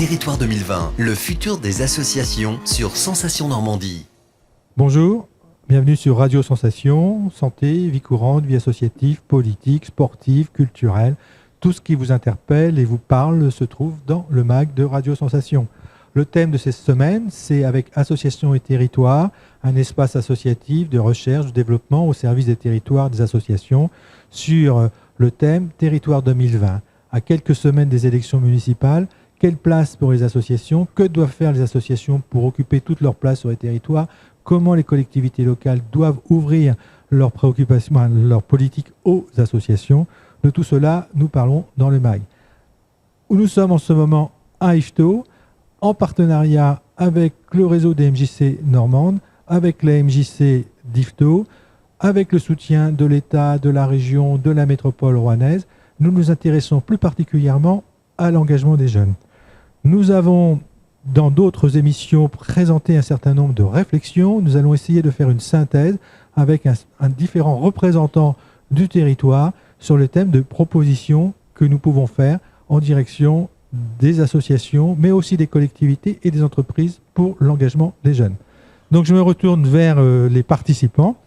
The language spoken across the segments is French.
Territoire 2020, le futur des associations sur Sensation Normandie. Bonjour, bienvenue sur Radio Sensation, santé, vie courante, vie associative, politique, sportive, culturelle. Tout ce qui vous interpelle et vous parle se trouve dans le MAG de Radio Sensation. Le thème de cette semaine, c'est avec Associations et Territoires, un espace associatif de recherche, de développement au service des territoires des associations sur le thème Territoire 2020. À quelques semaines des élections municipales, quelle place pour les associations? Que doivent faire les associations pour occuper toute leur place sur les territoires? Comment les collectivités locales doivent ouvrir leurs préoccupations, leur politique aux associations? De tout cela, nous parlons dans le MAG. Où nous sommes en ce moment à Yvetot, en partenariat avec le réseau des MJC Normande, avec la MJC d'Yvetot, avec le soutien de l'État, de la région, de la métropole rouennaise. Nous nous intéressons plus particulièrement à l'engagement des jeunes. Nous avons, dans d'autres émissions, présenté un certain nombre de réflexions. Nous allons essayer de faire une synthèse avec un différent représentant du territoire sur le thème de propositions que nous pouvons faire en direction des associations, mais aussi des collectivités et des entreprises pour l'engagement des jeunes. Donc je me retourne vers les participants.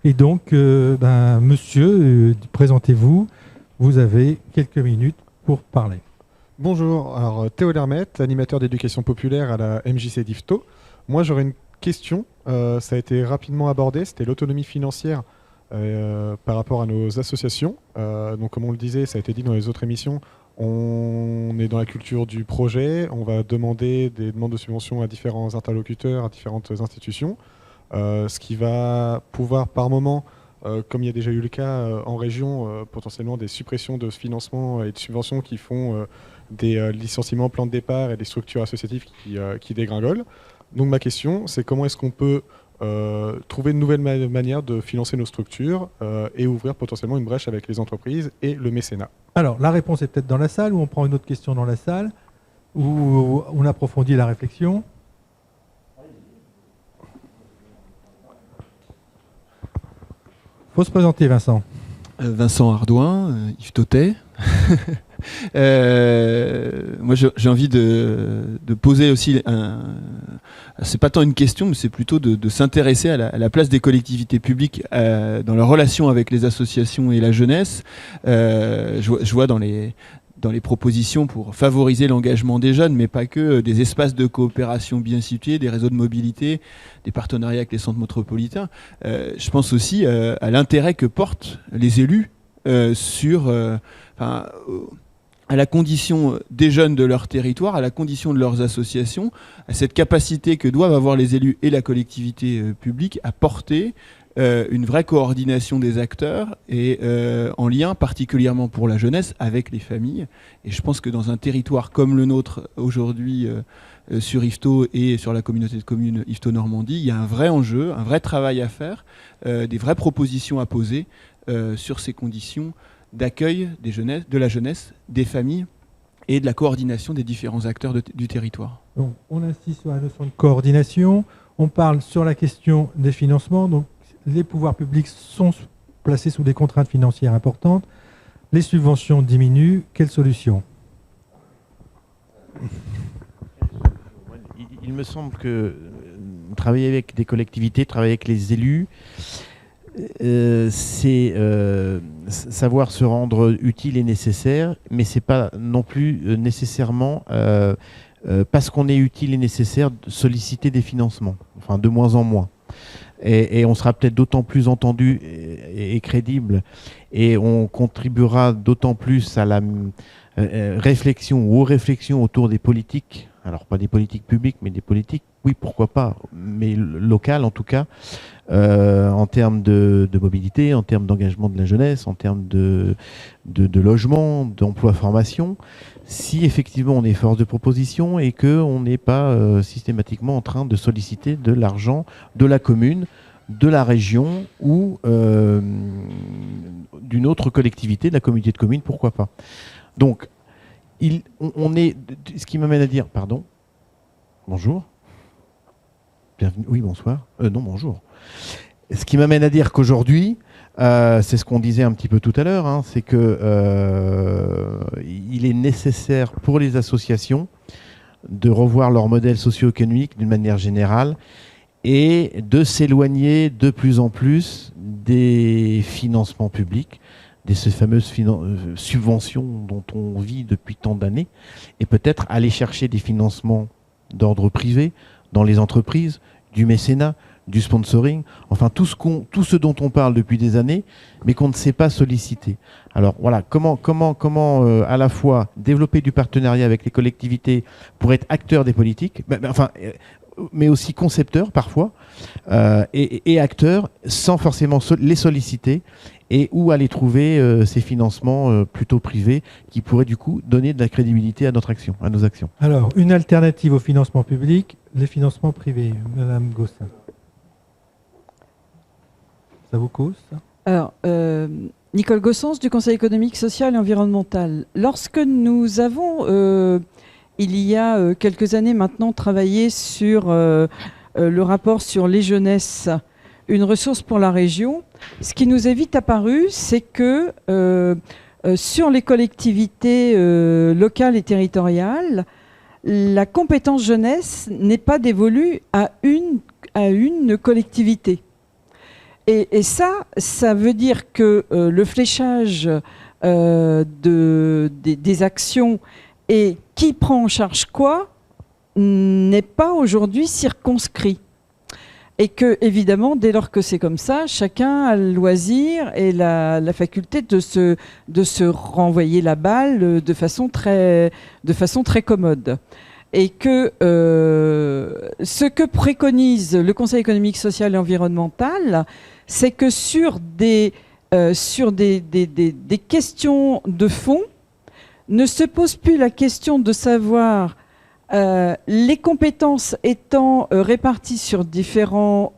Et donc, monsieur, présentez-vous. Vous avez quelques minutes pour parler. Bonjour, alors Théo Lermette, animateur d'éducation populaire à la MJC d'Yvetot. Moi j'aurais une question, ça a été rapidement abordé, c'était l'autonomie financière par rapport à nos associations. Donc comme on le disait, ça a été dit dans les autres émissions, on est dans la culture du projet, on va demander des demandes de subventions à différents interlocuteurs, à différentes institutions, ce qui va pouvoir par moment, comme il y a déjà eu le cas en région, potentiellement des suppressions de financement et de subventions qui font des licenciements, plans de départ et des structures associatives qui dégringolent. Donc ma question, c'est comment est-ce qu'on peut trouver de nouvelles manières de financer nos structures et ouvrir potentiellement une brèche avec les entreprises et le mécénat. Alors, la réponse est peut-être dans la salle, ou on prend une autre question dans la salle, ou on approfondit la réflexion. Il faut se présenter, Vincent. Vincent Ardouin, Yvetotais. Moi, j'ai envie de poser aussi c'est pas tant une question, mais c'est plutôt de s'intéresser à la place des collectivités publiques dans leur relation avec les associations et la jeunesse. Je vois dans les propositions pour favoriser l'engagement des jeunes, mais pas que, des espaces de coopération bien situés, des réseaux de mobilité, des partenariats avec les centres métropolitains. Je pense aussi à l'intérêt que portent les élus à la condition des jeunes de leur territoire, à la condition de leurs associations, à cette capacité que doivent avoir les élus et la collectivité publique à porter une vraie coordination des acteurs et en lien particulièrement pour la jeunesse avec les familles. Et je pense que dans un territoire comme le nôtre aujourd'hui sur Yvetot et sur la communauté de communes Yvetot Normandie, il y a un vrai enjeu, un vrai travail à faire, des vraies propositions à poser sur ces conditions d'accueil de la jeunesse, des familles et de la coordination des différents acteurs du territoire. Donc, on insiste sur la notion de coordination. On parle sur la question des financements. Donc, les pouvoirs publics sont placés sous des contraintes financières importantes. Les subventions diminuent. Quelle solution? Il me semble que travailler avec des collectivités, travailler avec les élus, c'est savoir se rendre utile et nécessaire, mais c'est pas non plus nécessairement parce qu'on est utile et nécessaire solliciter des financements, enfin de moins en moins. Et on sera peut-être d'autant plus entendu et crédible, et on contribuera d'autant plus à la réflexion ou aux réflexions autour des politiques. Alors pas des politiques publiques, mais des politiques, oui, pourquoi pas, mais locales en tout cas, en termes de mobilité, en termes d'engagement de la jeunesse, en termes de logement, d'emploi, formation, si effectivement on est force de proposition et qu'on n'est pas systématiquement en train de solliciter de l'argent de la commune, de la région ou d'une autre collectivité, de la communauté de communes, pourquoi pas. Donc, ce qui m'amène à dire, pardon, bonjour, bienvenue, oui, bonsoir, non, bonjour. Ce qui m'amène à dire qu'aujourd'hui, c'est ce qu'on disait un petit peu tout à l'heure, hein, c'est que il est nécessaire pour les associations de revoir leur modèle socio-économique d'une manière générale et de s'éloigner de plus en plus des financements publics, de ces fameuses subventions dont on vit depuis tant d'années, et peut-être aller chercher des financements d'ordre privé dans les entreprises, du mécénat, du sponsoring, enfin tout ce dont on parle depuis des années, mais qu'on ne sait pas solliciter. Alors voilà, comment à la fois développer du partenariat avec les collectivités pour être acteur des politiques, mais aussi concepteur parfois, et acteur sans forcément les solliciter, et où aller trouver ces financements plutôt privés qui pourraient du coup donner de la crédibilité à nos actions. Alors, une alternative au financement public, les financements privés. Madame Gosselin. Ça vous cause, ça ? Alors, Nicole Gossens du Conseil économique, social et environnemental. Lorsque nous avons, il y a quelques années maintenant, travaillé sur le rapport sur les jeunesses, une ressource pour la région, ce qui nous est vite apparu, c'est que sur les collectivités locales et territoriales, la compétence jeunesse n'est pas dévolue à une collectivité. Et ça veut dire que le fléchage des actions et qui prend en charge quoi n'est pas aujourd'hui circonscrit. Et que, évidemment, dès lors que c'est comme ça, chacun a le loisir et la faculté de se renvoyer la balle de façon très commode. Et que ce que préconise le Conseil économique, social et environnemental, c'est que sur des questions de fond, ne se pose plus la question de savoir les compétences étant réparties sur dans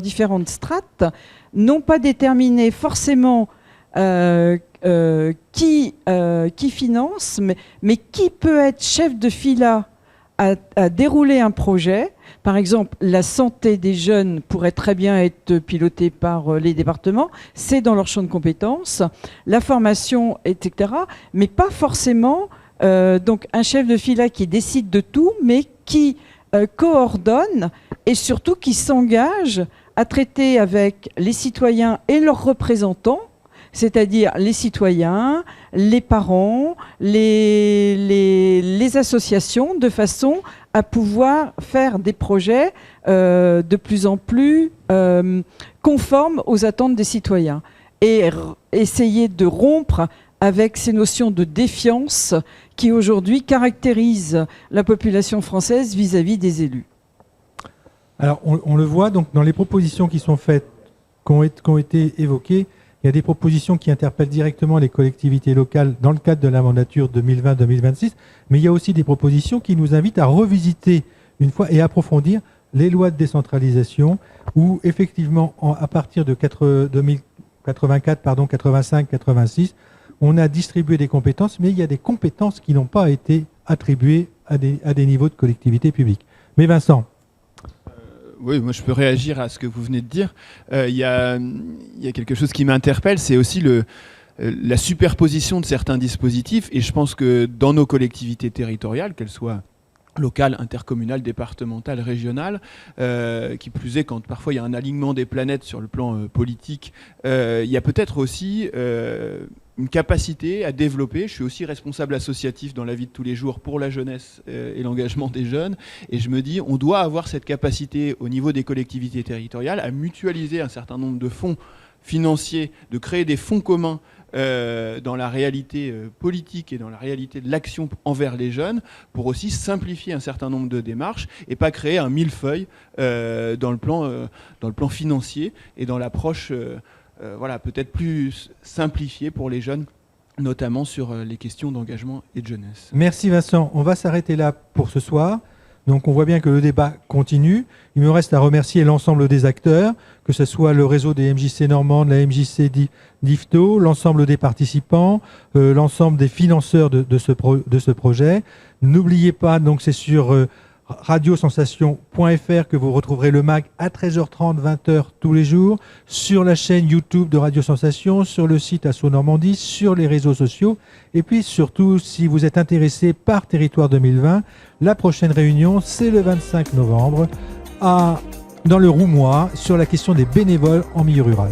différentes strates, non pas déterminer forcément qui finance, mais qui peut être chef de fila à dérouler un projet. Par exemple, la santé des jeunes pourrait très bien être pilotée par les départements, c'est dans leur champ de compétences, la formation, etc., mais pas forcément donc un chef de fila qui décide de tout, mais qui coordonne et surtout qui s'engage à traiter avec les citoyens et leurs représentants, c'est-à-dire les citoyens, les parents, les associations, de façon à pouvoir faire des projets de plus en plus conformes aux attentes des citoyens et essayer de rompre avec ces notions de défiance qui aujourd'hui caractérisent la population française vis-à-vis des élus. Alors on le voit donc dans les propositions qui sont faites, qui ont été évoquées, il y a des propositions qui interpellent directement les collectivités locales dans le cadre de la mandature 2020-2026, mais il y a aussi des propositions qui nous invitent à revisiter une fois et approfondir les lois de décentralisation où effectivement à partir de 1984, 85, 86, on a distribué des compétences, mais il y a des compétences qui n'ont pas été attribuées à des niveaux de collectivité publique. Mais Vincent. Oui, moi je peux réagir à ce que vous venez de dire. Il y a quelque chose qui m'interpelle, c'est aussi la superposition de certains dispositifs. Et je pense que dans nos collectivités territoriales, qu'elles soient locales, intercommunales, départementales, régionales, qui plus est quand parfois il y a un alignement des planètes sur le plan politique, il y a peut-être aussi une capacité à développer. Je suis aussi responsable associatif dans la vie de tous les jours pour la jeunesse et l'engagement des jeunes. Et je me dis, on doit avoir cette capacité au niveau des collectivités territoriales à mutualiser un certain nombre de fonds financiers, de créer des fonds communs dans la réalité politique et dans la réalité de l'action envers les jeunes, pour aussi simplifier un certain nombre de démarches et pas créer un millefeuille dans le plan financier et dans l'approche peut-être plus simplifiée pour les jeunes, notamment sur les questions d'engagement et de jeunesse. Merci Vincent. On va s'arrêter là pour ce soir. Donc on voit bien que le débat continue. Il me reste à remercier l'ensemble des acteurs, que ce soit le réseau des MJC Normandes, la MJC d'IFTO, l'ensemble des participants, l'ensemble des financeurs de ce projet. N'oubliez pas, donc c'est sur radiosensation.fr que vous retrouverez le mag à 13h30, 20h tous les jours, sur la chaîne YouTube de Radio Sensation, sur le site Asso Normandie, sur les réseaux sociaux. Et puis surtout, si vous êtes intéressé par Territoire 2020, la prochaine réunion, c'est le 25 novembre dans le Roumois sur la question des bénévoles en milieu rural.